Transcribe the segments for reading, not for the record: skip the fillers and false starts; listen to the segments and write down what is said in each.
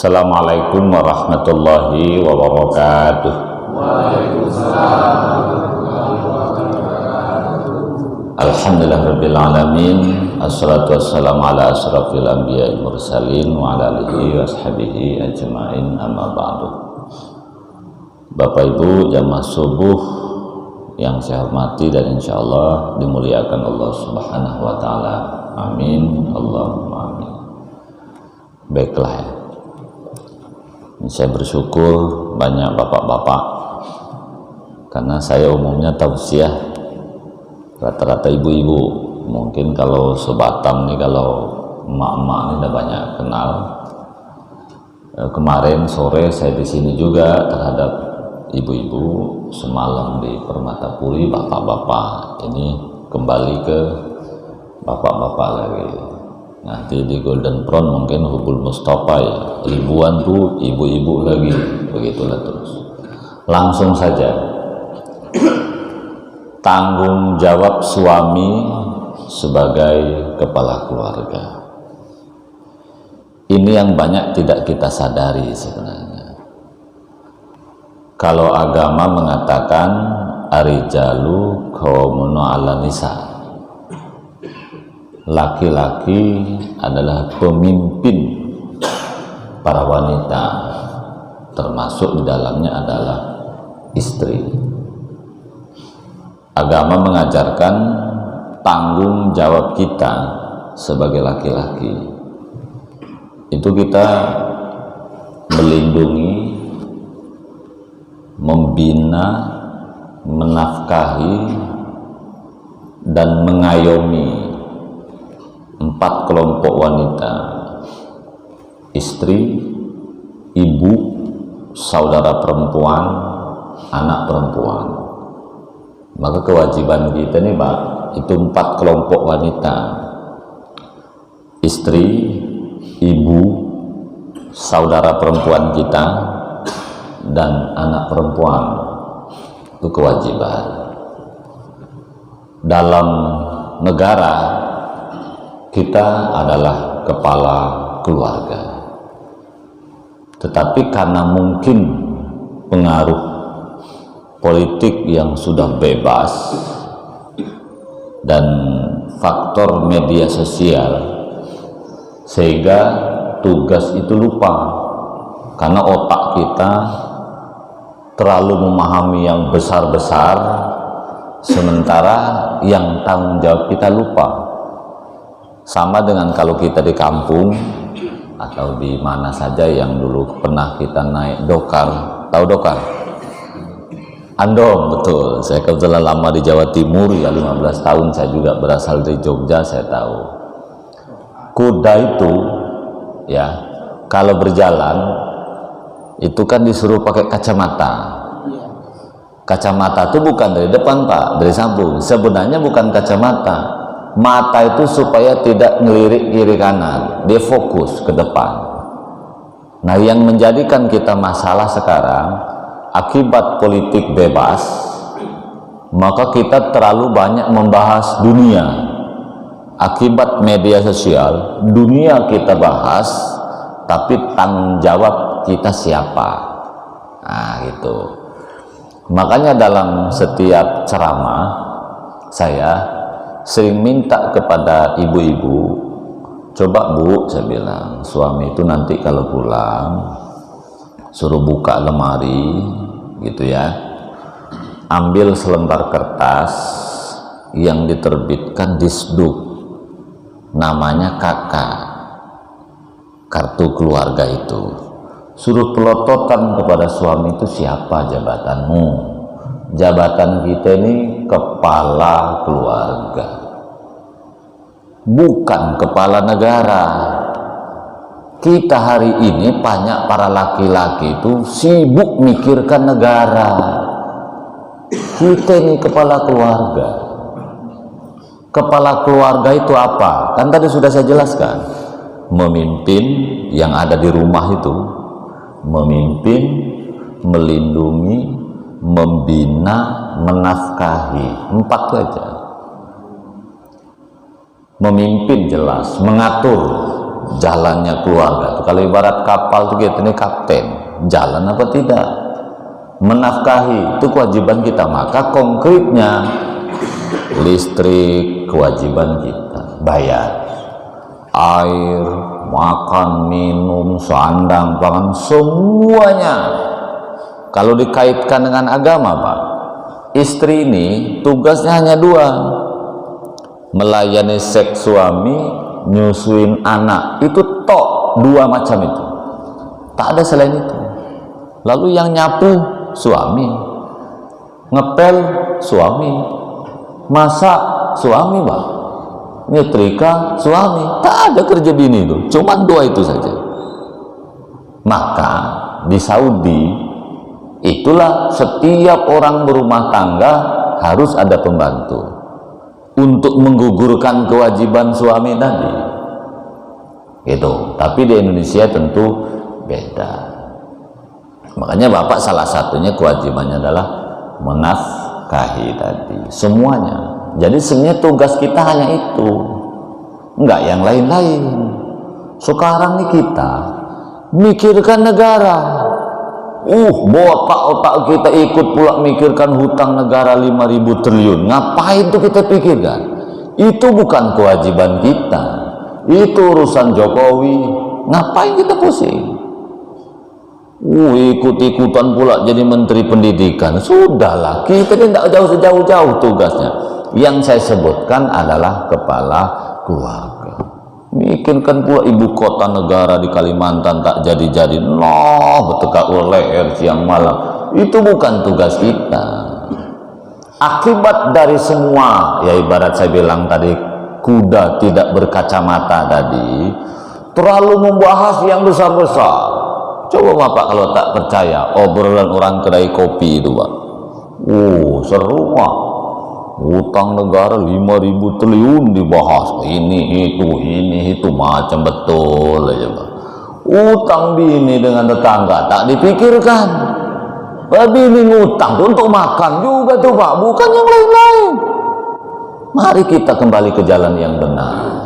Assalamualaikum warahmatullahi wabarakatuh. Waalaikumsalam. Alhamdulillah rabbil alamin. Assalatu wassalamu ala asrafil anbiya'i mursalin wa ala alihi wa ashabihi ajma'in, amma ba'du. Bapak Ibu jamaah subuh yang saya hormati dan insyaallah dimuliakan Allah Subhanahu wa taala. Amin. Allahumma amin. Baiklah ya. Saya bersyukur banyak bapak-bapak, karena saya umumnya tausiah rata-rata ibu-ibu. Mungkin kalau sebatam nih, kalau emak-emak ini udah banyak kenal. Kemarin sore saya di sini juga terhadap ibu-ibu, semalam di Permatapuri bapak-bapak. Ini kembali ke bapak-bapak lagi. Nanti di Golden Prawn mungkin Hubul Mustafa ya, ribuan tuh ibu-ibu lagi, begitulah terus. Langsung saja, tanggung jawab suami sebagai kepala keluarga. Ini yang banyak tidak kita sadari sebenarnya. Kalau agama mengatakan arijalu qawwamuna 'alan nisa, laki-laki adalah pemimpin para wanita, termasuk di dalamnya adalah istri. Agama mengajarkan tanggung jawab kita sebagai laki-laki itu kita melindungi, membina, menafkahi dan mengayomi 4 kelompok wanita: istri, ibu, saudara perempuan, anak perempuan. Maka kewajiban kita nih Pak, itu 4 kelompok wanita: istri, ibu, saudara perempuan kita, dan anak perempuan. Itu kewajiban. Dalam negara kita adalah kepala keluarga, tetapi karena mungkin pengaruh politik yang sudah bebas dan faktor media sosial, sehingga tugas itu lupa, karena otak kita terlalu memahami yang besar-besar, sementara yang tanggung jawab kita lupa. Sama dengan kalau kita di kampung atau di mana saja yang dulu pernah kita naik dokar. Tahu dokar? Andong, betul. Saya kebetulan lama di Jawa Timur ya, 15 tahun. Saya juga berasal dari Jogja, saya tahu. Kuda itu ya, kalau berjalan itu kan disuruh pakai kacamata. Kacamata itu bukan dari depan Pak, dari samping. Sebenarnya bukan kacamata. Mata itu supaya tidak ngelirik kiri kanan, dia fokus ke depan. Nah, yang menjadikan kita masalah sekarang akibat politik bebas, maka kita terlalu banyak membahas dunia. Akibat media sosial, dunia kita bahas, tapi tanggung jawab kita siapa? Nah, gitu. Makanya dalam setiap ceramah saya sering minta kepada ibu-ibu, coba Bu, saya bilang, suami itu nanti kalau pulang suruh buka lemari gitu ya, ambil selembar kertas yang diterbitkan Disduk, namanya KK, kartu keluarga itu, suruh pelototan kepada suami itu, siapa jabatanmu. Jabatan kita ini kepala keluarga, bukan kepala negara. Kita hari ini banyak para laki-laki itu sibuk mikirkan negara. Kita ini kepala keluarga. Kepala keluarga itu apa? Kan tadi sudah saya jelaskan. Memimpin yang ada di rumah itu, memimpin, melindungi, membina, menafkahi. 4 saja. Memimpin jelas, mengatur jalannya keluarga. Kalau ibarat kapal tuh kita ini kapten, jalan apa tidak? Menafkahi itu kewajiban kita. Maka konkretnya listrik kewajiban kita, bayar. Air, makan, minum, sandang, pangan, semuanya. Kalau dikaitkan dengan agama, Pak, istri ini tugasnya hanya dua: melayani seks suami, nyusuin anak. Itu tok, dua macam itu, tak ada selain itu. Lalu yang nyapu suami, ngepel suami, masak suami, Pak, nyetrika suami. Tak ada kerja bini itu, cuma dua itu saja. Maka di Saudi itulah setiap orang berumah tangga harus ada pembantu untuk menggugurkan kewajiban suami tadi gitu. Tapi di Indonesia tentu beda. Makanya bapak salah satunya kewajibannya adalah menafkahi tadi semuanya. Jadi sebenarnya tugas kita hanya itu, enggak yang lain-lain. Sekarang nih kita mikirkan negara, botak otak kita ikut pula mikirkan hutang negara 5.000 triliun. Ngapain tuh kita pikirkan? Itu bukan kewajiban kita, itu urusan Jokowi. Ngapain kita pusing? Ikut-ikutan pula jadi menteri pendidikan. Sudahlah, kita tidak jauh-jauh tugasnya. Yang saya sebutkan adalah kepala keluarga. Mikirkan pula ibu kota negara di Kalimantan tak jadi-jadi, bertekak leher siang malam. Itu bukan tugas kita. Akibat dari semua, ya ibarat saya bilang tadi, kuda tidak berkacamata tadi, terlalu membahas yang besar-besar. Coba bapak kalau tak percaya obrolan orang kedai kopi itu, Pak. Seru, Pak. Utang negara 5.000 triliun dibahas, ini itu macam betul aja, Pak. Utang bini dengan tetangga tak dipikirkan. Bini ngutang tuh untuk makan juga tuh, Pak, bukan yang lain-lain. Mari kita kembali ke jalan yang benar.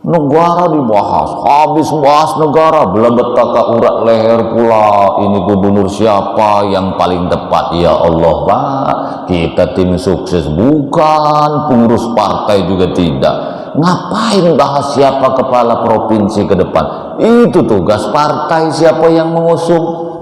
Negara dibahas, habis bahas negara, belum betaka urat leher pula. Ini gubernur siapa yang paling tepat? Ya Allah, Pak, kita tim sukses bukan, pengurus partai juga tidak. Ngapain bahas siapa kepala provinsi ke depan? Itu tugas partai, siapa yang mengusung.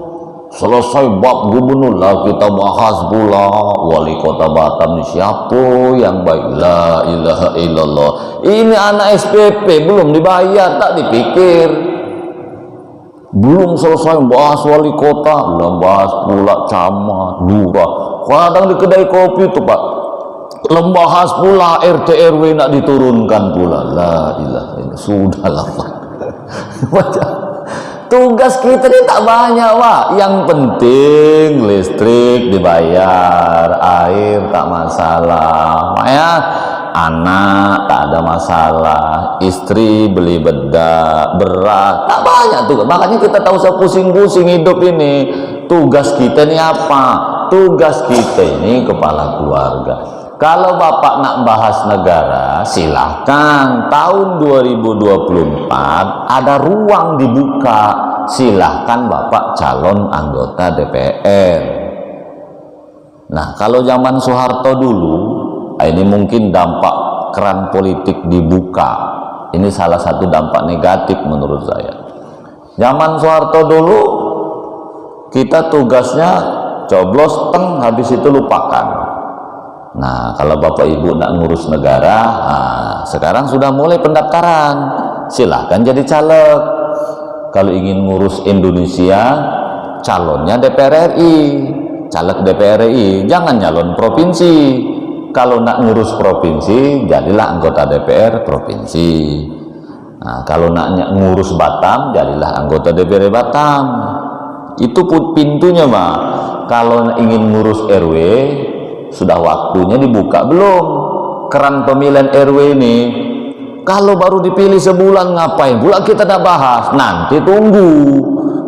Selesai bab gubernur lah kita bahas pula wali kota Batam ini siapa yang baik. La ilaha illallah. Ini anak SPP belum dibayar, tak dipikir. Belum selesai bahas wali kota, belum bahas pula camat, lurah. Kadang di kedai kopi itu, Pak, lembahas pula RT RW nak diturunkan pula. La ilaha illallah. Sudahlah, Pak. Tugas kita ini tak banyak, Pak. Yang penting listrik dibayar, air tak masalah, ya. Anak tak ada masalah, istri beli bedak, beras, tak banyak tuh. Makanya kita tahu usah pusing-pusing hidup ini. Tugas kita ini apa? Tugas kita ini kepala keluarga. Kalau bapak nak bahas negara, silahkan. Tahun 2024 ada ruang dibuka. Silahkan bapak calon anggota DPR. Nah, kalau zaman Soeharto dulu, ini mungkin dampak keran politik dibuka. Ini salah satu dampak negatif menurut saya. Zaman Soeharto dulu, kita tugasnya coblos habis itu lupakan. Nah, kalau bapak ibu nak ngurus negara, sekarang sudah mulai pendaftaran. Silahkan jadi caleg. Kalau ingin ngurus Indonesia, calonnya DPR RI, caleg DPR RI, jangan nyalon provinsi. Kalau nak ngurus provinsi, jadilah anggota DPR provinsi. Nah, kalau nak ngurus Batam, jadilah anggota DPR Batam. Itu pun pintunya, Pak. Kalau ingin ngurus RW, sudah waktunya dibuka belum keran pemilihan RW ini? Kalau baru dipilih sebulan ngapain pula kita dah bahas? Nanti tunggu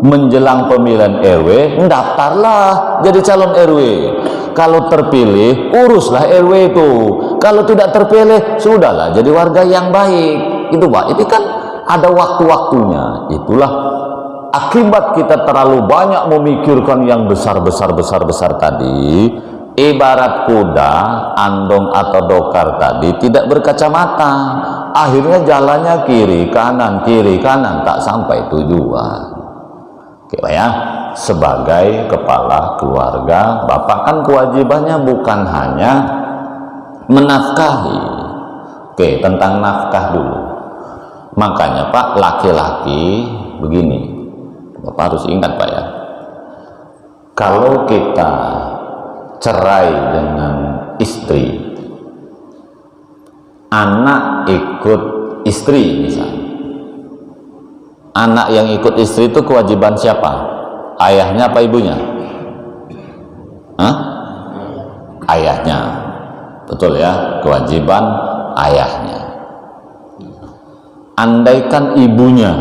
menjelang pemilihan RW, daftarlah jadi calon RW. Kalau terpilih, uruslah RW itu. Kalau tidak terpilih, sudahlah jadi warga yang baik. Itu, Pak. Ini kan ada waktu-waktunya. Itulah akibat kita terlalu banyak memikirkan yang besar-besar tadi. Ibarat kuda, andong atau dokar tadi tidak berkacamata, akhirnya jalannya kiri kanan, tak sampai tujuan. Oke Pak ya, sebagai kepala keluarga, Bapak kan kewajibannya bukan hanya menafkahi. Oke, tentang nafkah dulu. Makanya Pak, laki-laki begini, Bapak harus ingat Pak ya, kalau kita cerai dengan istri, anak ikut istri misalnya, anak yang ikut istri itu kewajiban siapa? Ayahnya apa ibunya? Hah? Ayahnya, betul ya, kewajiban ayahnya. Andaikan ibunya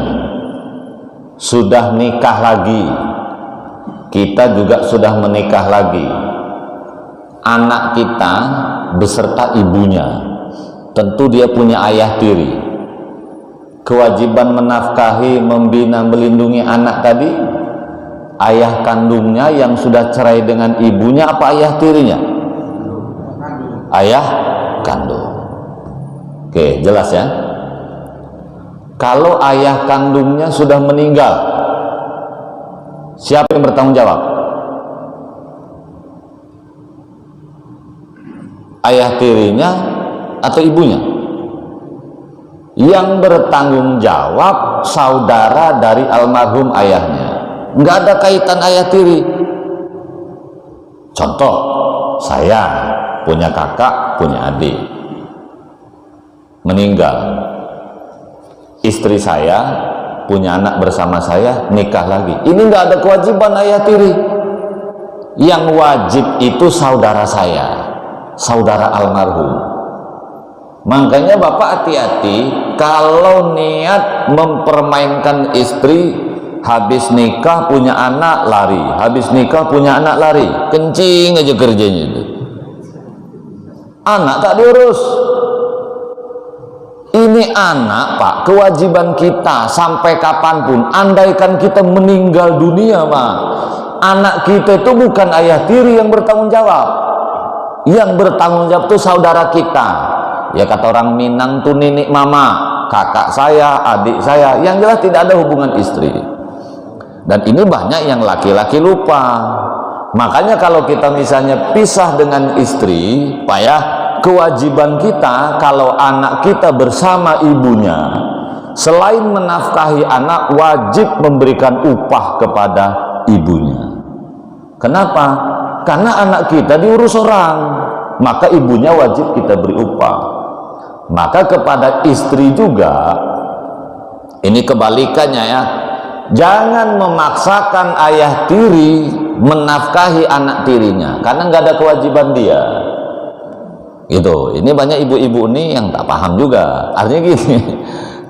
sudah nikah lagi, kita juga sudah menikah lagi, anak kita beserta ibunya, tentu dia punya ayah tiri. Kewajiban menafkahi, membina, melindungi anak tadi, ayah kandungnya yang sudah cerai dengan ibunya apa ayah tirinya? Ayah kandung. Oke, jelas ya. Kalau ayah kandungnya sudah meninggal, siapa yang bertanggung jawab? Ayah tirinya atau ibunya? Yang bertanggung jawab saudara dari almarhum ayahnya. Nggak ada kaitan ayah tiri. Contoh, saya punya kakak, punya adik, meninggal. Istri saya punya anak bersama saya, nikah lagi. Ini nggak ada kewajiban ayah tiri. Yang wajib itu saudara saya, saudara almarhum. Makanya Bapak hati-hati kalau niat mempermainkan istri, habis nikah punya anak lari, habis nikah punya anak lari, kencing aja kerjanya itu. Anak tak diurus. Ini anak Pak, kewajiban kita sampai kapanpun. Andaikan kita meninggal dunia Pak, anak kita itu bukan ayah tiri yang bertanggung jawab. Yang bertanggung jawab itu saudara kita. Ya kata orang Minang tuh nenek mama, kakak saya, adik saya, yang jelas tidak ada hubungan istri. Dan ini banyak yang laki-laki lupa. Makanya kalau kita misalnya pisah dengan istri, Pak ya, kewajiban kita kalau anak kita bersama ibunya, selain menafkahi anak, wajib memberikan upah kepada ibunya. Kenapa? Karena anak kita diurus orang, maka ibunya wajib kita beri upah. Maka kepada istri juga, ini kebalikannya ya, jangan memaksakan ayah tiri menafkahi anak tirinya, karena nggak ada kewajiban dia. Gitu. Ini banyak ibu-ibu nih yang tak paham juga. Artinya gini,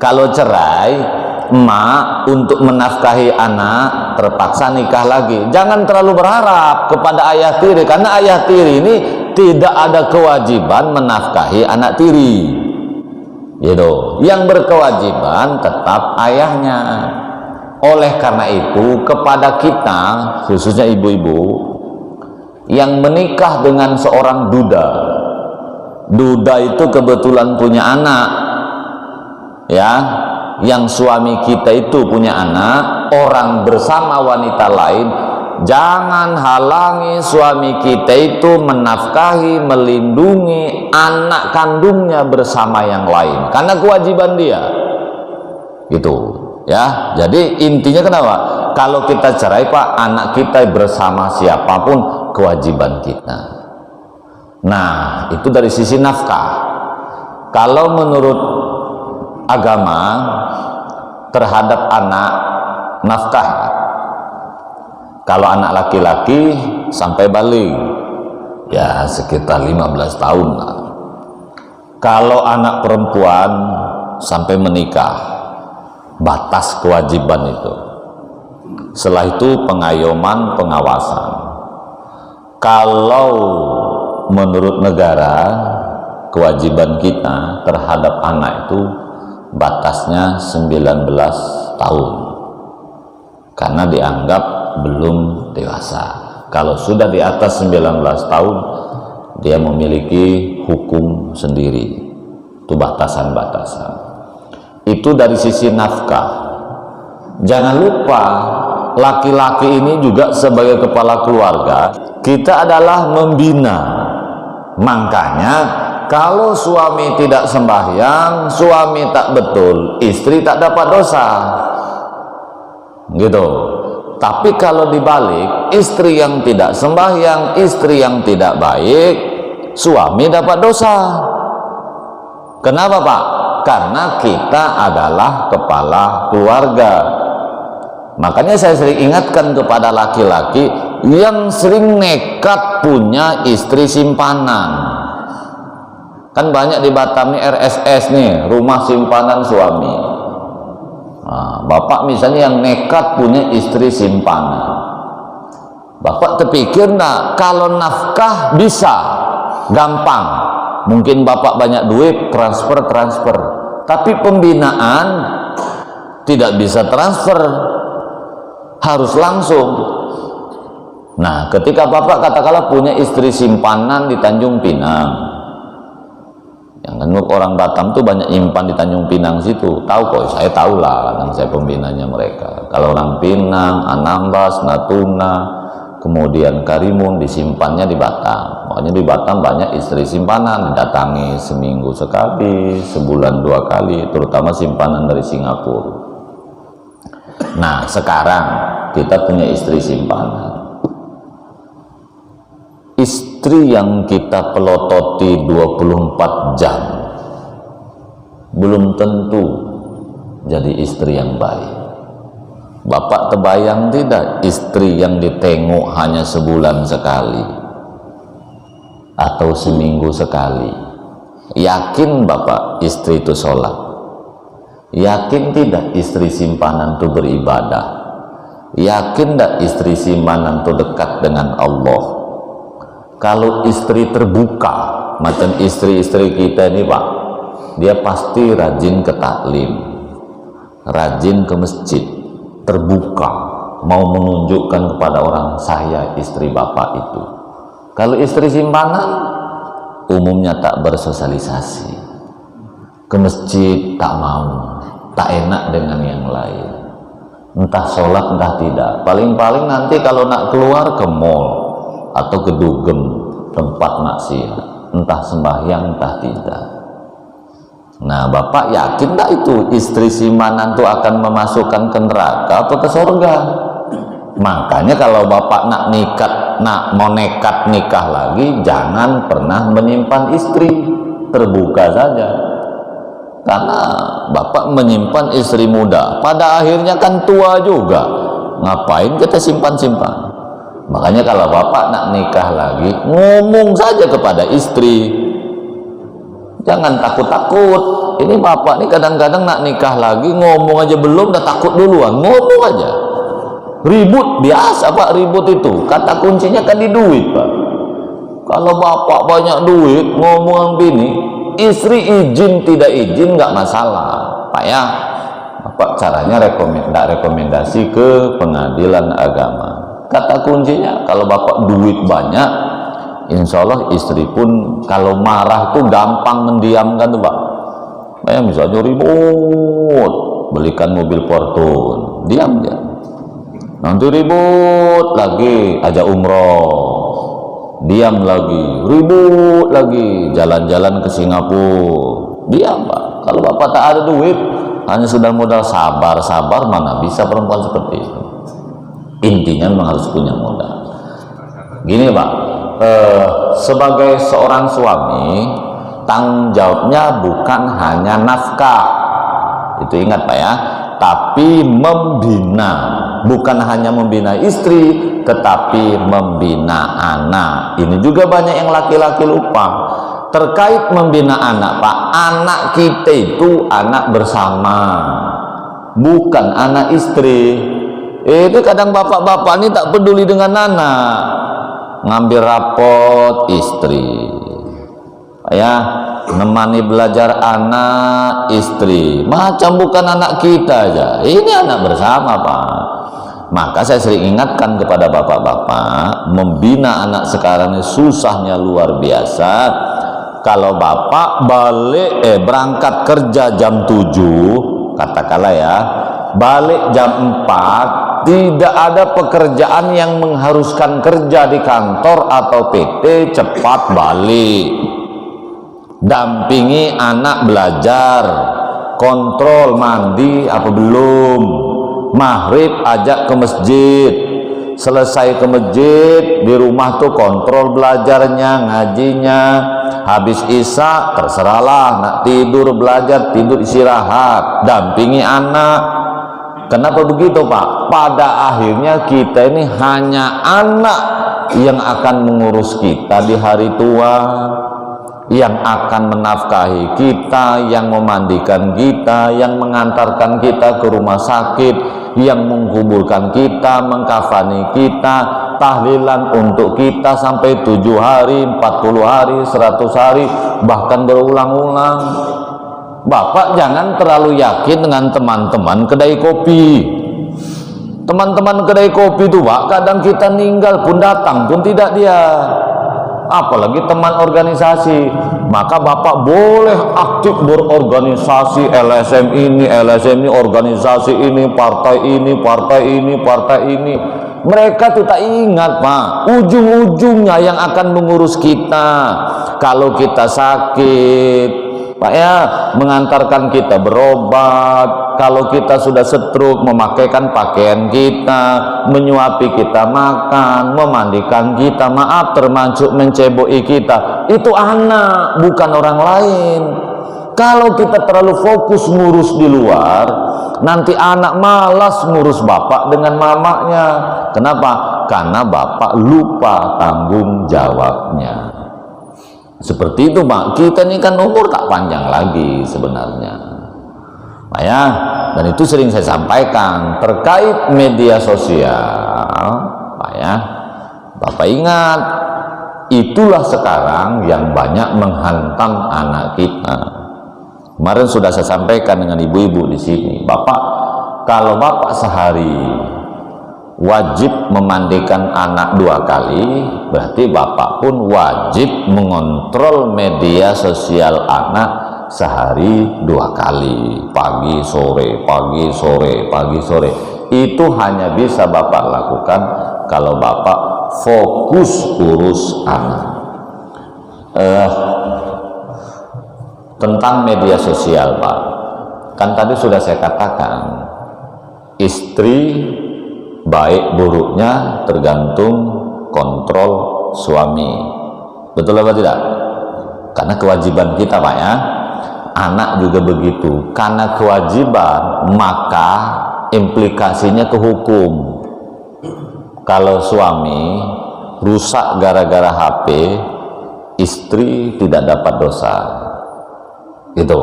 kalau cerai, emak untuk menafkahi anak terpaksa nikah lagi. Jangan terlalu berharap kepada ayah tiri, karena ayah tiri ini tidak ada kewajiban menafkahi anak tiri. Gitu. Yang berkewajiban tetap ayahnya. Oleh karena itu, kepada kita, khususnya ibu-ibu yang menikah dengan seorang duda, duda itu kebetulan punya anak, ya, yang suami kita itu punya anak, orang bersama wanita lain, jangan halangi suami kita itu menafkahi, melindungi anak kandungnya bersama yang lain, karena kewajiban dia. Gitu ya. Jadi intinya kenapa? Kalau kita cerai Pak, anak kita bersama siapapun kewajiban kita. Nah, itu dari sisi nafkah. Kalau menurut agama terhadap anak, nafkah, kalau anak laki-laki sampai balik ya sekitar 15 tahun lah. Kalau anak perempuan sampai menikah, batas kewajiban itu. Setelah itu pengayoman, pengawasan. Kalau menurut negara, kewajiban kita terhadap anak itu batasnya 19 tahun karena dianggap belum dewasa. Kalau sudah di atas 19 tahun dia memiliki hukum sendiri. Itu batasan-batasan. Itu dari sisi nafkah. Jangan lupa laki-laki ini juga sebagai kepala keluarga, kita adalah membina. Makanya kalau suami tidak sembahyang, suami tak betul, istri tak dapat dosa, gitu. Tapi kalau dibalik, istri yang tidak sembahyang, istri yang tidak baik, suami dapat dosa. Kenapa, Pak? Karena kita adalah kepala keluarga. Makanya saya sering ingatkan kepada laki-laki yang sering nekat punya istri simpanan. Kan banyak di Batam nih RSS nih, rumah simpanan suami. Nah, bapak misalnya yang nekat punya istri simpanan. Bapak terpikir nah, kalau nafkah bisa gampang. Mungkin bapak banyak duit, transfer. Tapi pembinaan tidak bisa transfer, harus langsung. Nah, ketika bapak katakanlah punya istri simpanan di Tanjung Pinang, yang kan orang Batam tuh banyak nyimpan di Tanjung Pinang situ, tahu kok, saya tahu lah, dan saya pembinanya mereka. Kalau orang Pinang, Anambas, Natuna, kemudian Karimun disimpannya di Batam. Makanya di Batam banyak istri simpanan, didatangi seminggu sekali, sebulan 2 kali, terutama simpanan dari Singapura. Nah, sekarang kita punya istri simpanan. Istri yang kita pelototi 24 jam belum tentu jadi istri yang baik. Bapak terbayang tidak istri yang ditengok hanya sebulan sekali atau seminggu sekali? Yakin Bapak istri itu sholat? Yakin tidak istri simpanan itu beribadah? Yakin tidak istri simpanan itu dekat dengan Allah? Kalau istri terbuka macam istri-istri kita ini, Pak, dia pasti rajin ke taklim, rajin ke masjid, terbuka, mau menunjukkan kepada orang, saya istri bapak itu. Kalau istri simpanan umumnya tak bersosialisasi, ke masjid tak mau, tak enak dengan yang lain, entah sholat entah tidak, paling-paling nanti kalau nak keluar ke mall atau ke dugem, tempat maksiat, entah sembahyang entah tidak. Nah, Bapak yakin tak itu istri simpanan itu akan memasukkan ke neraka atau ke surga? Makanya kalau Bapak mau nekat nikah lagi, jangan pernah menyimpan istri, terbuka saja. Karena Bapak menyimpan istri muda, pada akhirnya kan tua juga. Ngapain kita simpan-simpan? Makanya kalau Bapak nak nikah lagi, ngomong saja kepada istri, jangan takut-takut. Ini Bapak nih kadang-kadang nak nikah lagi, ngomong aja belum udah takut duluan, ngomong aja. Ribut biasa, Pak, ribut itu kata kuncinya kan di duit, Pak. Kalau Bapak banyak duit, ngomong bini, istri izin tidak izin nggak masalah, Pak ya. Bapak caranya rekomendasi ke pengadilan agama. Kata kuncinya kalau Bapak duit banyak, insya Allah istri pun kalau marah itu gampang mendiamkan tuh, Pak. Kayak misalnya ribut, belikan mobil Fortune, diam dia. Nanti ribut lagi, ajak umroh, diam lagi, ribut lagi, jalan-jalan ke Singapura, diam, Pak. Kalau Bapak tak ada duit, hanya sudah modal sabar, mana bisa perempuan seperti itu. Intinya memang harus punya modal. Gini, Pak, sebagai seorang suami, tanggung jawabnya bukan hanya nafkah, itu ingat, Pak ya, tapi membina. Bukan hanya membina istri, tetapi membina anak. Ini juga banyak yang laki-laki lupa. Terkait membina anak, Pak, anak kita itu anak bersama, bukan anak istri. Itu kadang bapak-bapak ini tak peduli dengan anak, ngambil rapot istri, ya nemani belajar anak, istri, macam bukan anak kita aja, ini anak bersama Pak. Maka saya sering ingatkan kepada bapak-bapak, membina anak sekarang ini susahnya luar biasa. Kalau bapak berangkat kerja jam 7, katakanlah ya, balik jam 4, tidak ada pekerjaan yang mengharuskan kerja di kantor atau PT, cepat balik, dampingi anak belajar, kontrol mandi apa belum, maghrib ajak ke masjid, selesai ke masjid di rumah tuh kontrol belajarnya, ngajinya, habis isya terserahlah nak tidur belajar, tidur istirahat, dampingi anak. Kenapa begitu Pak? Pada akhirnya kita ini hanya anak yang akan mengurus kita di hari tua, yang akan menafkahi kita, yang memandikan kita, yang mengantarkan kita ke rumah sakit, yang menguburkan kita, mengkafani kita, tahlilan untuk kita sampai 7 hari, 40 hari, 100 hari, bahkan berulang-ulang. Bapak jangan terlalu yakin dengan teman-teman kedai kopi. Teman-teman kedai kopi itu Pak, kadang kita ninggal pun datang pun tidak dia. Apalagi teman organisasi. Maka Bapak boleh aktif berorganisasi, LSM ini, organisasi ini, partai ini, partai ini, partai ini. Mereka tuh tak ingat Pak, ujung-ujungnya yang akan mengurus kita kalau kita sakit Pak ya, mengantarkan kita berobat, kalau kita sudah stroke memakaikan pakaian kita, menyuapi kita makan, memandikan kita, maaf termasuk menceboki kita, itu anak bukan orang lain. Kalau kita terlalu fokus ngurus di luar, nanti anak malas ngurus bapak dengan mamanya. Kenapa? Karena bapak lupa tanggung jawabnya. Seperti itu Pak, kita ini kan umur tak panjang lagi sebenarnya Pak ya. Dan itu sering saya sampaikan terkait media sosial Pak ya. Bapak ingat, itulah sekarang yang banyak menghantam anak kita. Kemarin sudah saya sampaikan dengan ibu-ibu di sini, Bapak, kalau Bapak sehari wajib memandikan anak 2 kali, berarti Bapak pun wajib mengontrol media sosial anak sehari 2 kali, pagi sore, pagi sore, pagi sore. Itu hanya bisa Bapak lakukan kalau Bapak fokus urus anak. Tentang media sosial Pak, kan tadi sudah saya katakan, istri baik buruknya tergantung kontrol suami. Betul apa tidak? Karena kewajiban kita Pak ya. Anak juga begitu. Karena kewajiban, maka implikasinya ke hukum. Kalau suami rusak gara-gara HP, istri tidak dapat dosa. Itu.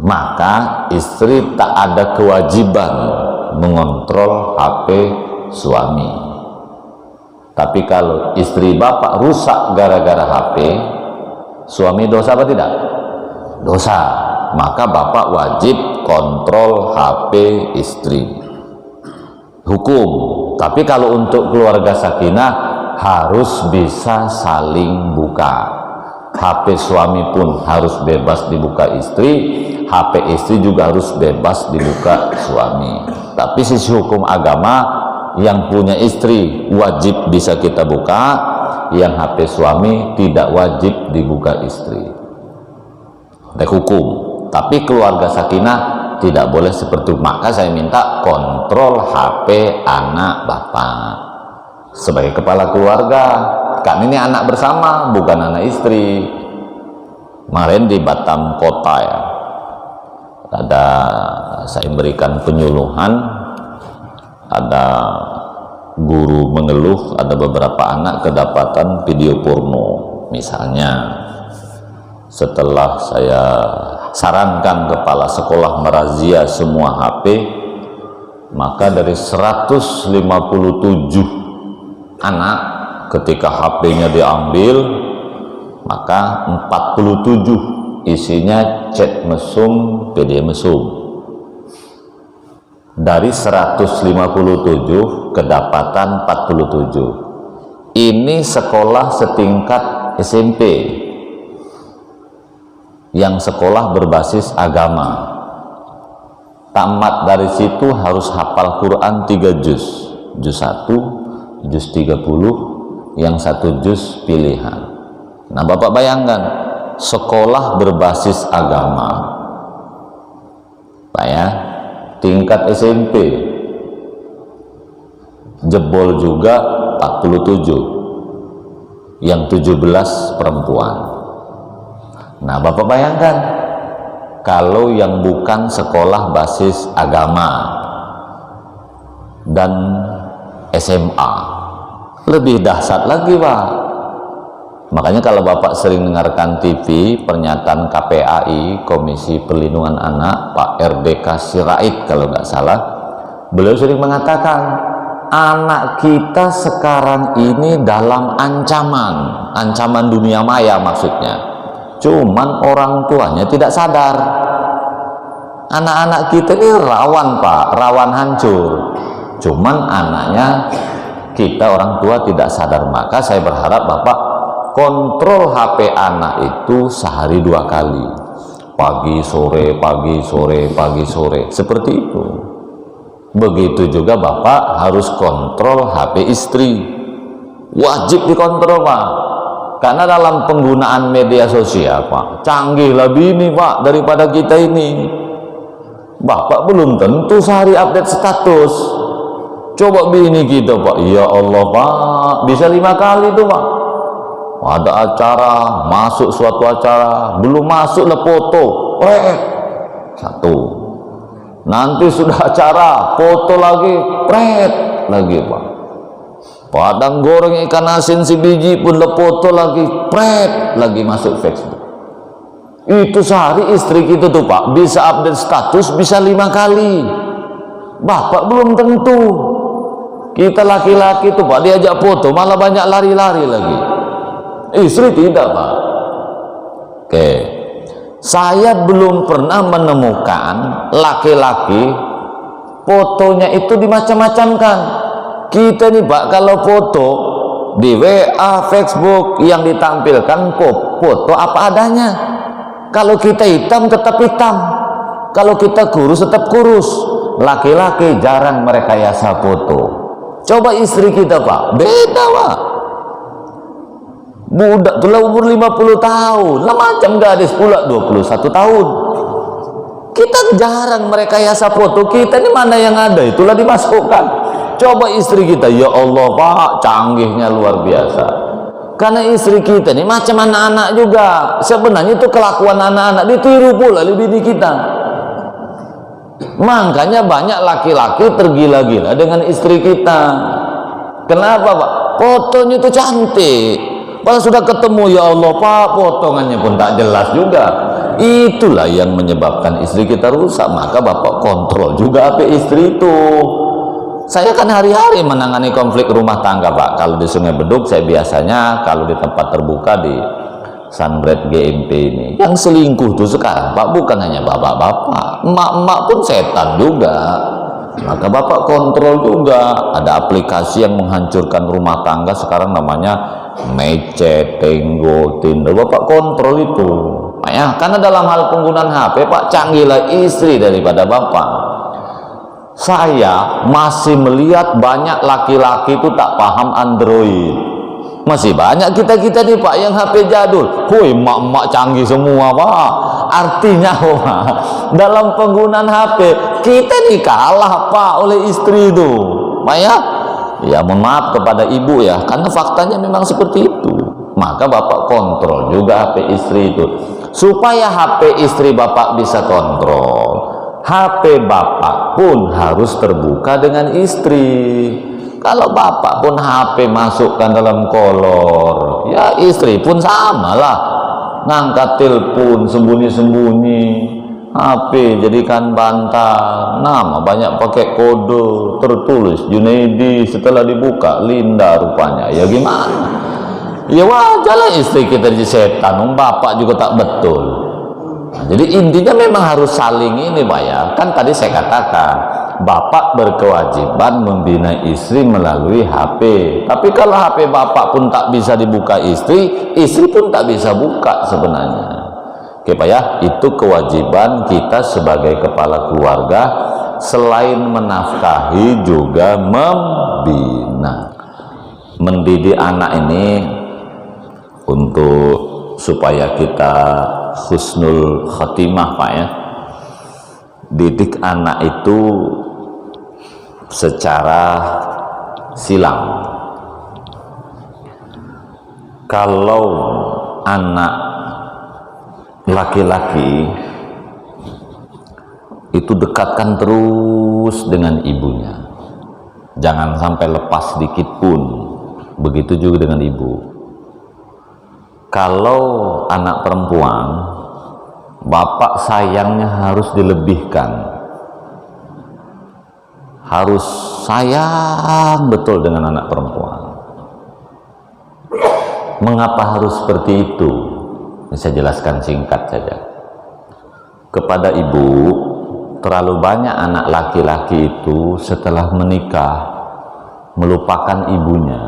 Maka istri tak ada kewajiban mengontrol HP suami. Tapi kalau istri Bapak rusak gara-gara HP, suami dosa apa tidak? Dosa. Maka Bapak wajib kontrol HP istri. Hukum. Tapi kalau untuk keluarga sakinah harus bisa saling buka. HP suami pun harus bebas dibuka istri, HP istri juga harus bebas dibuka suami. Tapi sisi hukum agama, yang punya istri wajib bisa kita buka, yang HP suami tidak wajib dibuka istri. Ada hukum. Tapi keluarga sakinah tidak boleh seperti itu. Maka saya minta kontrol HP anak Bapak sebagai kepala keluarga. Kan ini anak bersama, bukan anak istri. Kemarin di Batam kota ya, ada saya berikan penyuluhan, ada guru mengeluh ada beberapa anak kedapatan video porno. Misalnya, setelah saya sarankan kepala sekolah merazia semua HP, maka dari 157 anak ketika HP-nya diambil, maka 47 isinya chat mesum, PD mesum. Dari 157 kedapatan 47. Ini sekolah setingkat SMP yang sekolah berbasis agama. Tamat dari situ harus hafal Quran 3 juz. Juz 1, juz 30, yang 1 juz pilihan. Nah, Bapak bayangkan, sekolah berbasis agama. Pak ya, tingkat SMP. Jebol juga 47. Yang 17 perempuan. Nah, Bapak bayangkan, kalau yang bukan sekolah basis agama dan SMA, lebih dahsyat lagi, Pak. Makanya kalau Bapak sering dengarkan TV pernyataan KPAI, Komisi Perlindungan Anak, Pak RDK Sirait kalau nggak salah, beliau sering mengatakan anak kita sekarang ini dalam ancaman dunia maya maksudnya. Cuman orang tuanya tidak sadar. Anak-anak kita ini rawan, Pak, rawan hancur. Cuman anaknya kita orang tua tidak sadar. Maka saya berharap Bapak kontrol HP anak itu sehari 2 kali. Pagi sore, pagi sore, pagi sore. Seperti itu. Begitu juga Bapak harus kontrol HP istri. Wajib dikontrol, Pak. Karena dalam penggunaan media sosial, Pak, canggih lebih ini, Pak, daripada kita ini. Bapak belum tentu sehari update status. Coba bini kita, Pak, ya Allah, Pak, bisa 5 kali tuh, Pak. Ada acara, masuk suatu acara, belum masuk lah foto, 1. Nanti sudah acara, foto lagi, lagi, Pak. Padang goreng ikan asin sebiji pun lepoto lagi, lagi masuk Facebook. Itu sehari istri kita tuh, Pak, bisa update status bisa 5 kali. Bapak belum tentu. Kita laki-laki tuh, Pak, diajak foto malah banyak lari-lari lagi. Istri tidak, Pak. Oke. Saya belum pernah menemukan laki-laki fotonya itu dimacam-macamkan. Kita nih, Pak, kalau foto di WA, Facebook yang ditampilkan foto apa adanya. Kalau kita hitam tetap hitam, kalau kita kurus tetap kurus. Laki-laki jarang merekayasa foto. Coba istri kita, Pak, beda, Pak. Budak tuh umur 50 tahun, lah macam gadis pula 21 tahun. Kita jarang merekayasa foto kita, ini mana yang ada itulah dimasukkan. Coba istri kita, ya Allah, Pak, canggihnya luar biasa. Karena istri kita ini macam anak-anak juga. Sebenarnya itu kelakuan anak-anak ditiru pula oleh bini kita. Makanya banyak laki-laki tergila-gila dengan istri kita. Kenapa, Pak? Fotonya itu cantik. Pas sudah ketemu, ya Allah, Pak, potongannya pun tak jelas juga. Itulah yang menyebabkan istri kita rusak. Maka Bapak kontrol juga apa istri itu. Saya kan hari-hari menangani konflik rumah tangga, Pak. Kalau di Sungai Beduk, saya biasanya kalau di tempat terbuka di Sunbread GMP ini, yang selingkuh tuh sekarang, Pak, bukan hanya bapak-bapak, emak-emak pun setan juga. Maka Bapak kontrol juga. Ada aplikasi yang menghancurkan rumah tangga sekarang namanya Mecet, Tenggo, Tinder. Bapak kontrol itu. Ya, karena dalam hal penggunaan HP, Pak, canggihlah istri daripada Bapak. Saya masih melihat banyak laki-laki itu tak paham Android. Masih banyak kita-kita nih, Pak, yang HP jadul. Woi, mak-mak canggih semua, Pak. Artinya, Pak, dalam penggunaan HP kita nih kalah, Pak, oleh istri itu, Pak ya. Ya, mohon maaf kepada ibu ya, karena faktanya memang seperti itu. Maka Bapak kontrol juga HP istri itu. Supaya HP istri Bapak bisa kontrol, HP Bapak pun harus terbuka dengan istri. Kalau Bapak pun HP masukkan dalam kolor, ya istri pun sama lah. Ngangkat telepon sembunyi-sembunyi, HP jadikan bantal, nama banyak pakai kode, tertulis Junaidi, setelah dibuka Linda rupanya. Ya gimana? Ya wajar lah istri kita jadi setan, bapak juga tak betul. Nah, jadi intinya memang harus saling ini Pak ya. Kan tadi saya katakan, bapak berkewajiban membina istri melalui HP. Tapi kalau HP bapak pun tak bisa dibuka istri, istri pun tak bisa buka sebenarnya. Oke Pak ya, itu kewajiban kita sebagai kepala keluarga, selain menafkahi juga membina. Mendidik anak ini untuk supaya kita husnul khotimah Pak ya. Didik anak itu secara silang. Kalau anak laki-laki itu dekatkan terus dengan ibunya, jangan sampai lepas sedikit pun. Begitu juga dengan ibu. Kalau anak perempuan, bapak sayangnya harus dilebihkan, harus sayang betul dengan anak perempuan. Mengapa harus seperti itu? Saya jelaskan singkat saja. Kepada ibu, terlalu banyak anak laki-laki itu setelah menikah melupakan ibunya.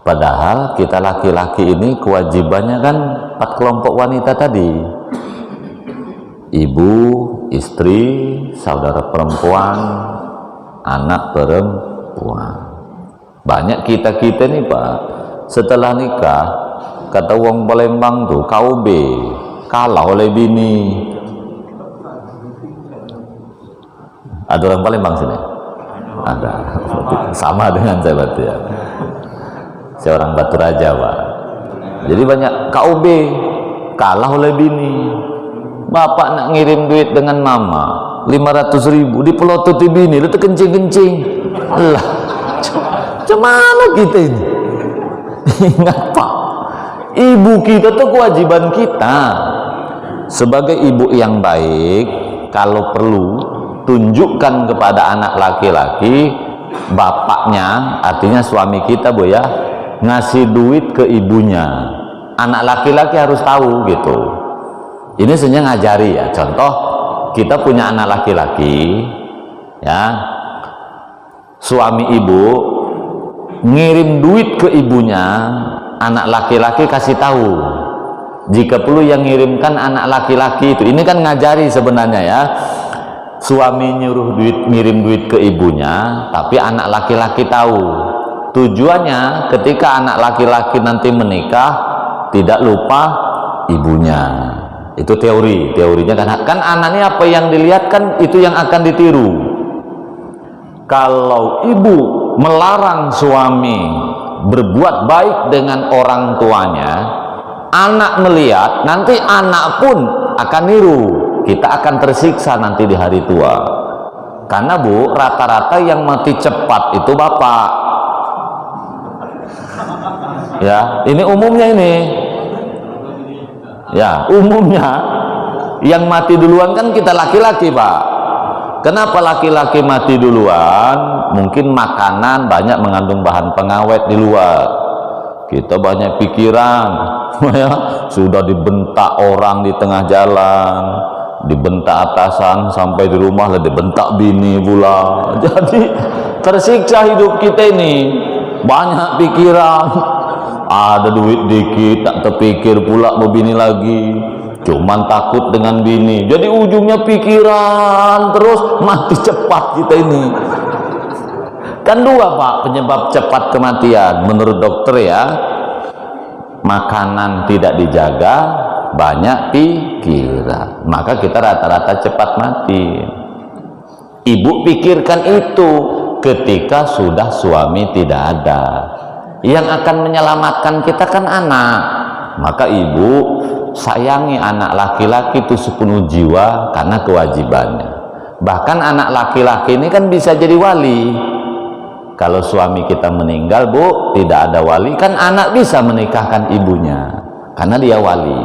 Padahal kita laki-laki ini kewajibannya kan 4 kelompok wanita tadi: ibu, istri, saudara perempuan, anak perempuan. Banyak kita-kita nih Pak, setelah nikah, kata wong Palembang tuh, KUB, kalah oleh bini. Ada orang Palembang sini? Ada. Sama dengan saya berarti ya. Saya orang Batu Raja Pak. Jadi banyak KUB, kalah oleh bini. Bapak nak ngirim duit dengan mama 500.000, dipelototi bini, lu tuh kencing-kencing. Lah, cuman kita ini. Ingat Pak, ibu kita tuh kewajiban kita sebagai ibu yang baik. Kalau perlu tunjukkan kepada anak laki-laki, bapaknya, artinya suami kita Bu ya, ngasih duit ke ibunya. Anak laki-laki harus tahu gitu. Ini sebenarnya ngajari ya. Contoh, kita punya anak laki-laki ya, suami ibu ngirim duit ke ibunya, anak laki-laki kasih tahu. Jika perlu yang ngirimkan anak laki-laki itu. Ini kan ngajari sebenarnya ya. Suami nyuruh ngirim duit ke ibunya, tapi anak laki-laki tahu. Tujuannya ketika anak laki-laki nanti menikah tidak lupa ibunya. Itu teorinya kan anaknya apa yang dilihat kan itu yang akan ditiru. Kalau ibu melarang suami berbuat baik dengan orang tuanya, anak melihat, nanti anak pun akan niru. Kita akan tersiksa nanti di hari tua. Karena Bu, rata-rata yang mati cepat itu bapak. Ya, ini umumnya ini. Ya, umumnya yang mati duluan kan kita laki-laki Pak. Kenapa laki-laki mati duluan? Mungkin makanan banyak mengandung bahan pengawet di luar. Kita banyak pikiran, ya, sudah dibentak orang di tengah jalan, dibentak atasan, sampai di rumah lah dibentak bini pula. Jadi tersiksa hidup kita ini, banyak pikiran. Ada duit dikit tak terpikir pula bini lagi, cuman takut dengan bini. Jadi ujungnya pikiran terus, mati cepat kita ini. Kan dua Pak penyebab cepat kematian menurut dokter ya. Makanan tidak dijaga, banyak pikiran, maka kita rata-rata cepat mati. Ibu pikirkan itu ketika sudah suami tidak ada. Yang akan menyelamatkan kita kan anak. Maka ibu sayangi anak laki-laki itu sepenuh jiwa karena kewajibannya. Bahkan anak laki-laki ini kan bisa jadi wali. Kalau suami kita meninggal Bu, tidak ada wali, kan anak bisa menikahkan ibunya karena dia wali.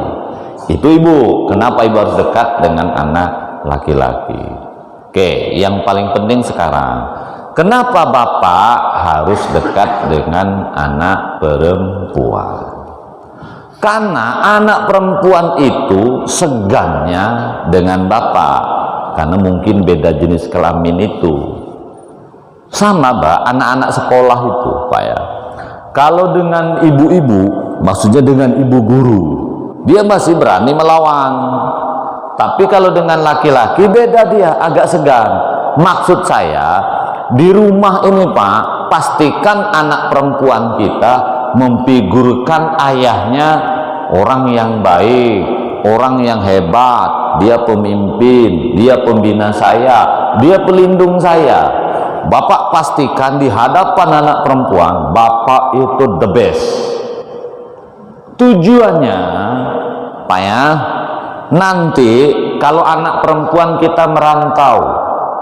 Itu ibu, kenapa ibu harus dekat dengan anak laki-laki. Oke, yang paling penting sekarang, kenapa bapak harus dekat dengan anak perempuan. Karena anak perempuan itu segannya dengan bapak, karena mungkin beda jenis kelamin itu. Sama Pak, anak-anak sekolah itu Pak ya, kalau dengan ibu-ibu, maksudnya dengan ibu guru, dia masih berani melawan. Tapi kalau dengan laki-laki beda, dia agak segan. Maksud saya, di rumah ini Pak, pastikan anak perempuan kita memfigurkan ayahnya orang yang baik, orang yang hebat, dia pemimpin, dia pembina saya, dia pelindung saya. Bapak pastikan di hadapan anak perempuan, bapak itu the best. Tujuannya Pak ya, nanti kalau anak perempuan kita merantau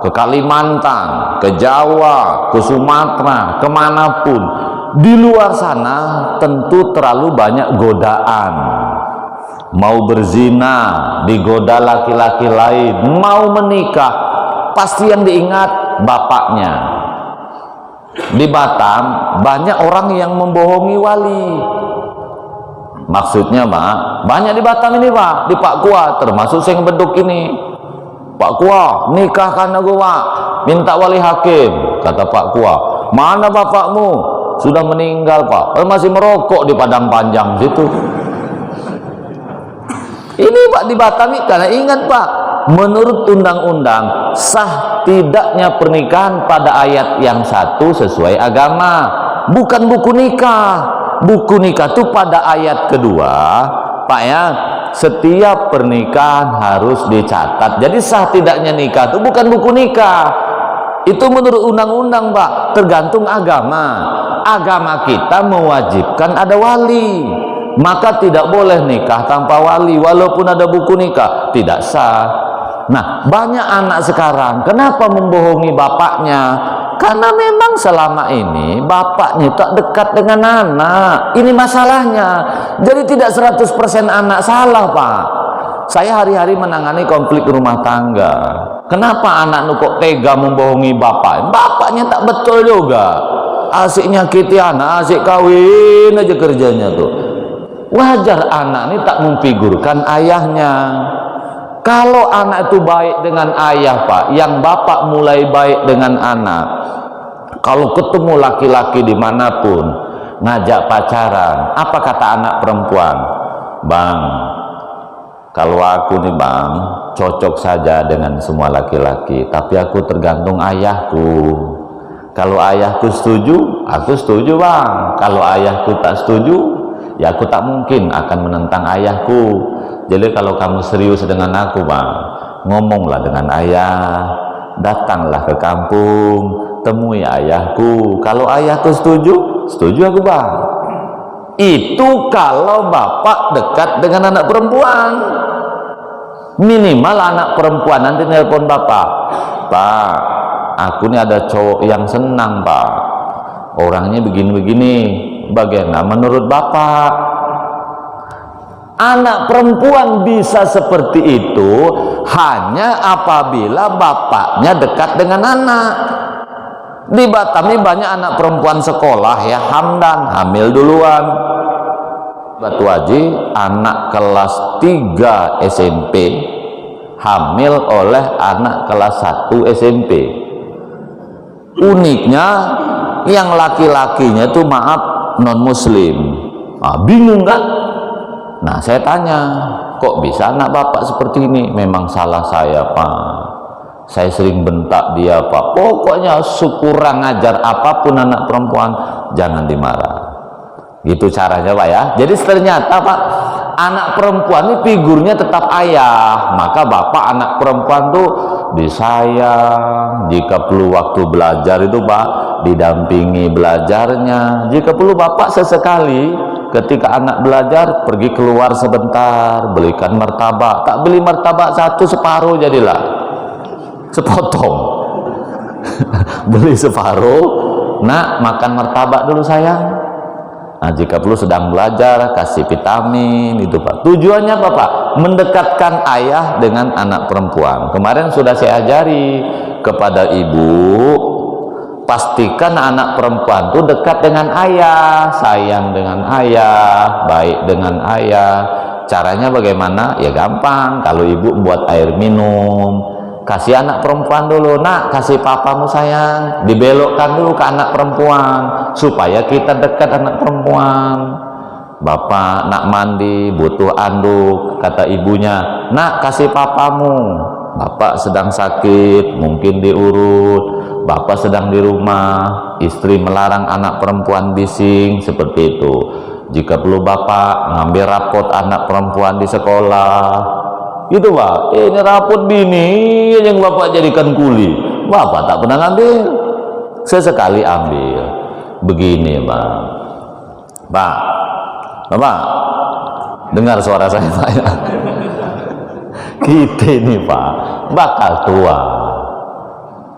ke Kalimantan, ke Jawa, ke Sumatera, kemanapun, di luar sana tentu terlalu banyak godaan. Mau berzina, digoda laki-laki lain, mau menikah, pasti yang diingat bapaknya. Di Batam banyak orang yang membohongi wali. Maksudnya Pak, banyak di Batam ini Pak, di Pak Kua, termasuk saya beduk ini. Pak Kua, nikahkan aku Pak, minta wali hakim. Kata Pak Kua, mana bapakmu? Sudah meninggal Pak, masih merokok di Padang Panjang situ. Ini Pak di Batam ini, karena ingat Pak, menurut undang-undang sah tidaknya pernikahan pada ayat yang satu sesuai agama, bukan buku nikah. Buku nikah itu pada ayat kedua Pak ya, setiap pernikahan harus dicatat. Jadi sah tidaknya nikah itu bukan buku nikah, itu menurut undang-undang Pak, tergantung agama. Agama kita mewajibkan ada wali, maka tidak boleh nikah tanpa wali, walaupun ada buku nikah, tidak sah. Nah, banyak anak sekarang kenapa membohongi bapaknya? Karena memang selama ini bapaknya tak dekat dengan anak. Ini masalahnya. Jadi tidak 100% anak salah Pak. Saya hari-hari menangani konflik rumah tangga. Kenapa anak kok tega membohongi bapak? Bapaknya tak betul juga. Asik nyakiti anak, asik kawin aja kerjanya tuh. Wajar anak ini tak memfigurkan ayahnya. Kalau anak itu baik dengan ayah Pak, yang bapak mulai baik dengan anak, kalau ketemu laki-laki dimanapun ngajak pacaran, apa kata anak perempuan? Bang, kalau aku nih Bang cocok saja dengan semua laki-laki, tapi aku tergantung ayahku. Kalau ayahku setuju, aku setuju Bang. Kalau ayahku tak setuju, ya aku tak mungkin akan menentang ayahku. Jadi kalau kamu serius dengan aku Bang, ngomonglah dengan ayah, datanglah ke kampung, temui ayahku. Kalau ayahku setuju, setuju aku Bang. Itu kalau bapak dekat dengan anak perempuan. Minimal anak perempuan nanti nelpon bapak, Pak, aku ini ada cowok yang senang Pak, orangnya begini-begini, bagaimana menurut bapak? Anak perempuan bisa seperti itu hanya apabila bapaknya dekat dengan anak. Di Batam ini banyak anak perempuan sekolah ya, Hamdan hamil duluan. Batu Haji anak kelas 3 SMP hamil oleh anak kelas 1 SMP. Uniknya yang laki-lakinya itu maaf non muslim. Bingung kan? Nah saya tanya, kok bisa anak bapak seperti ini? Memang salah saya Pak, saya sering bentak dia Pak. Pokoknya kurang ajar apapun anak perempuan jangan dimarah. Gitu caranya Pak ya. Jadi ternyata Pak, anak perempuan ini figurnya tetap ayah, maka bapak anak perempuan tuh disayang. Jika perlu waktu belajar itu Pak, didampingi belajarnya. Jika perlu bapak sesekali ketika anak belajar pergi keluar sebentar, belikan martabak. Tak beli martabak satu, separuh jadilah sepotong. Beli separuh, nak makan martabak dulu sayang. Nah jika perlu sedang belajar kasih vitamin itu Pak. Tujuannya apa Pak? Mendekatkan ayah dengan anak perempuan. Kemarin sudah saya ajari kepada ibu, pastikan anak perempuan itu dekat dengan ayah, sayang dengan ayah, baik dengan ayah. Caranya bagaimana? Ya gampang. Kalau ibu buat air minum, kasih anak perempuan dulu, nak kasih papamu sayang, dibelokkan dulu ke anak perempuan supaya kita dekat anak perempuan. Bapak nak mandi butuh anduk, kata ibunya, nak kasih papamu, bapak sedang sakit mungkin diurut, bapak sedang di rumah, istri melarang anak perempuan bising, seperti itu. Jika perlu bapak ngambil rapot anak perempuan di sekolah, gitu pak. Ini rapot bini yang bapak jadikan kuli, bapak tak pernah ngambil, sesekali ambil. Begini bang, pak, bapak dengar suara saya pak ya? Kita ini pak bakal tua.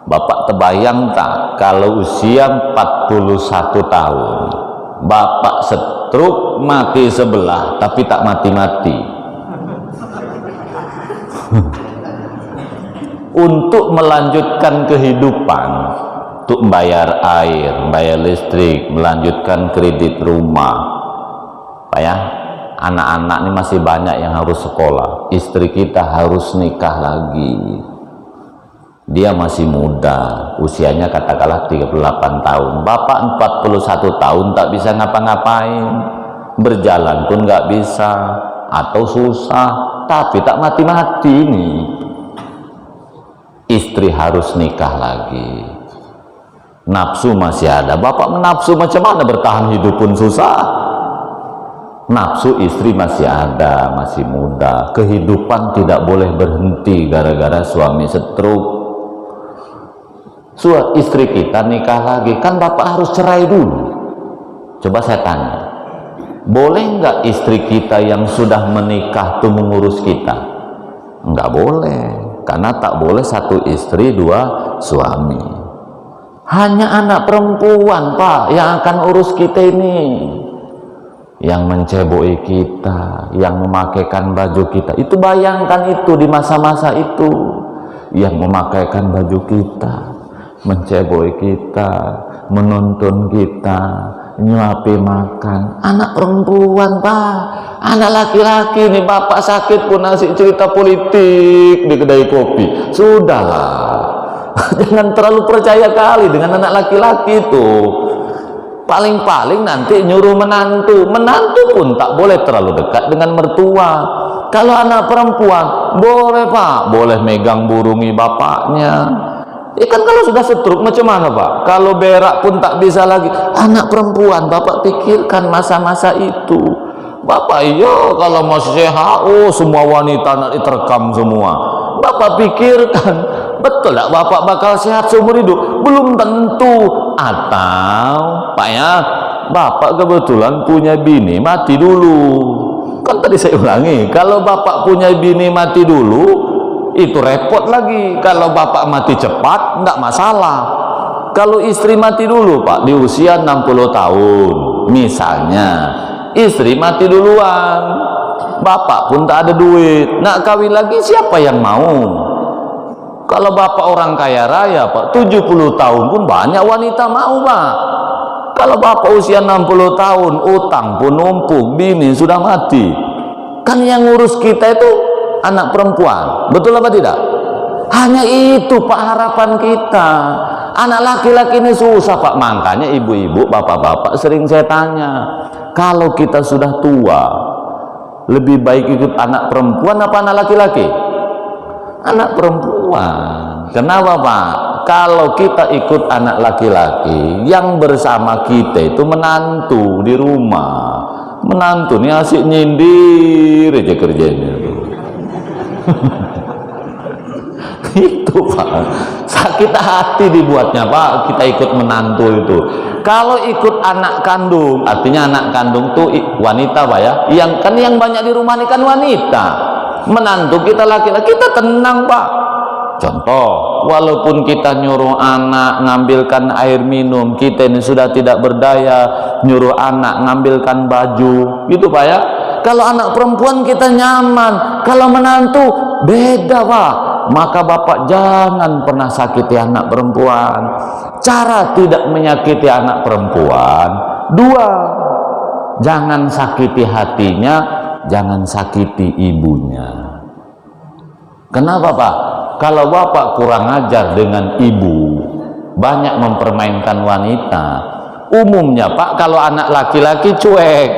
Bapak terbayang tak kalau usia 41 tahun bapak stroke mati sebelah tapi tak mati-mati. Untuk melanjutkan kehidupan, untuk bayar air, bayar listrik, melanjutkan kredit rumah, Pak ya, anak-anak ini masih banyak yang harus sekolah, istri kita harus nikah lagi. Dia masih muda, usianya katakanlah 38 tahun, bapak 41 tahun tak bisa ngapa-ngapain, berjalan pun nggak bisa atau susah, tapi tak mati-mati nih. Istri harus nikah lagi, nafsu masih ada, bapak menafsu macam mana bertahan hidup pun susah. Nafsu istri masih ada, masih muda, kehidupan tidak boleh berhenti gara-gara suami stroke. Istri kita nikah lagi, kan bapak harus cerai dulu. Coba saya tanya, boleh nggak istri kita yang sudah menikah tuh mengurus kita? Nggak boleh, karena tak boleh satu istri dua suami. Hanya anak perempuan pak yang akan urus kita ini, yang menceboki kita, yang memakaikan baju kita. Itu bayangkan itu di masa-masa itu, yang memakaikan baju kita, menceboki kita, menuntun kita, nyuapi makan. Anak perempuan pak, anak laki-laki nih bapak sakit pun ngasih cerita politik di kedai kopi. Sudahlah, jangan terlalu percaya kali dengan anak laki-laki itu. Paling-paling nanti nyuruh menantu pun tak boleh terlalu dekat dengan mertua. Kalau anak perempuan boleh pak, boleh megang burungi bapaknya. Kan kalau sudah stroke macam mana pak? Kalau berak pun tak bisa lagi. Anak perempuan, bapak pikirkan masa-masa itu. Bapak iya kalau masih sehat, semua wanita nak diterkam semua. Bapak pikirkan, betul tak bapak bakal sehat seumur hidup? Belum tentu. Atau pak ya, bapak kebetulan punya bini mati dulu. Kan tadi saya ulangi, kalau bapak punya bini mati dulu itu repot lagi. Kalau bapak mati cepat enggak masalah. Kalau istri mati dulu pak di usia 60 tahun misalnya, istri mati duluan, bapak pun tak ada duit, nak kawin lagi siapa yang mau? Kalau bapak orang kaya raya pak, 70 tahun pun banyak wanita mau pak. Kalau bapak usia 60 tahun, utang pun numpuk, bini sudah mati, kan yang ngurus kita itu anak perempuan, betul apa tidak? Hanya itu pak harapan kita. Anak laki-laki ini susah pak. Makanya ibu-ibu, bapak-bapak sering saya tanya, kalau kita sudah tua lebih baik ikut anak perempuan apa anak laki-laki? Anak perempuan. Kenapa pak? Kalau kita ikut anak laki-laki, yang bersama kita itu menantu di rumah. Menantu nih asik nyindir aja kerjanya. Itu pak, sakit hati dibuatnya pak, kita ikut menantu itu. Kalau ikut anak kandung, artinya anak kandung tuh wanita pak ya, yang banyak di rumah ini kan wanita. Menantu kita laki-laki, kita tenang pak. Contoh, walaupun kita nyuruh anak ngambilkan air minum, kita ini sudah tidak berdaya, nyuruh anak ngambilkan baju, gitu pak ya. Kalau anak perempuan kita nyaman, kalau menantu beda pak. Maka bapak jangan pernah sakiti anak perempuan. cara tidak menyakiti anak perempuan, dua, jangan sakiti hatinya, jangan sakiti ibunya. Kenapa Pak? Kalau bapak kurang ajar dengan ibu, banyak mempermainkan wanita, umumnya Pak, kalau anak laki-laki cuek.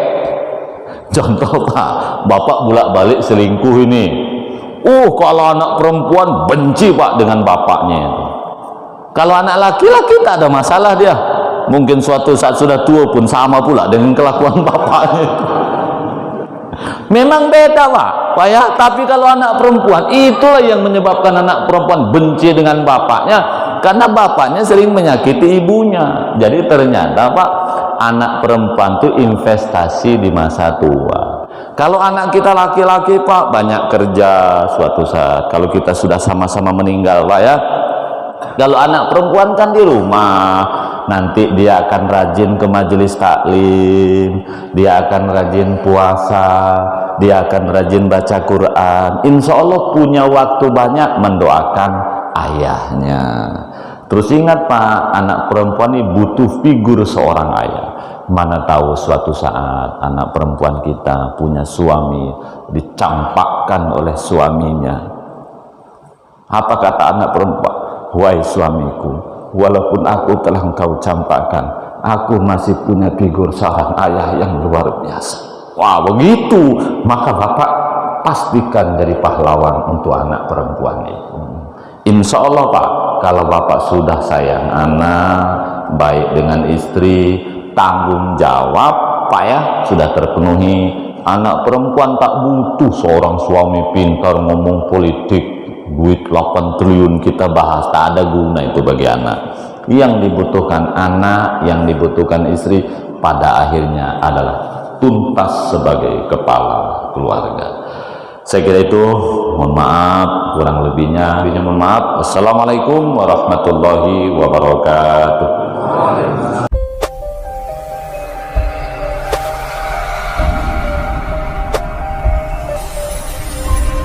Contoh Pak, bapak bolak-balik selingkuh ini, kalau anak perempuan benci Pak dengan bapaknya itu. Kalau anak laki-laki tak ada masalah dia, mungkin suatu saat sudah tua pun sama pula dengan kelakuan bapaknya itu. Memang beda Pak ya, tapi kalau anak perempuan, itulah yang menyebabkan anak perempuan benci dengan bapaknya, karena bapaknya sering menyakiti ibunya. Jadi ternyata Pak, anak perempuan itu investasi di masa tua. Kalau anak kita laki-laki Pak, banyak kerja suatu saat, kalau kita sudah sama-sama meninggal Pak ya. Kalau anak perempuan kan di rumah, nanti dia akan rajin ke majelis taklim, dia akan rajin puasa, dia akan rajin baca Quran, insya Allah punya waktu banyak mendoakan ayahnya. Terus ingat Pak, anak perempuan ini butuh figur seorang ayah. Mana tahu suatu saat anak perempuan kita punya suami, dicampakkan oleh suaminya. Apa kata anak perempuan? Wahai suamiku, walaupun aku telah engkau campakkan, aku masih punya figur seorang ayah yang luar biasa. Wah, begitu, maka bapak pastikan jadi pahlawan untuk anak perempuan itu. Insya Allah Pak, kalau bapak sudah sayang anak, baik dengan istri, tanggung jawab Pak ya, sudah terpenuhi. Anak perempuan tak butuh seorang suami pintar ngomong politik, duit 8 triliun kita bahas, tak ada guna itu bagi anak. Yang dibutuhkan anak, yang dibutuhkan istri pada akhirnya adalah tuntas sebagai kepala keluarga. Saya kira itu, mohon maaf kurang lebihnya, mohon maaf. Assalamualaikum warahmatullahi wabarakatuh.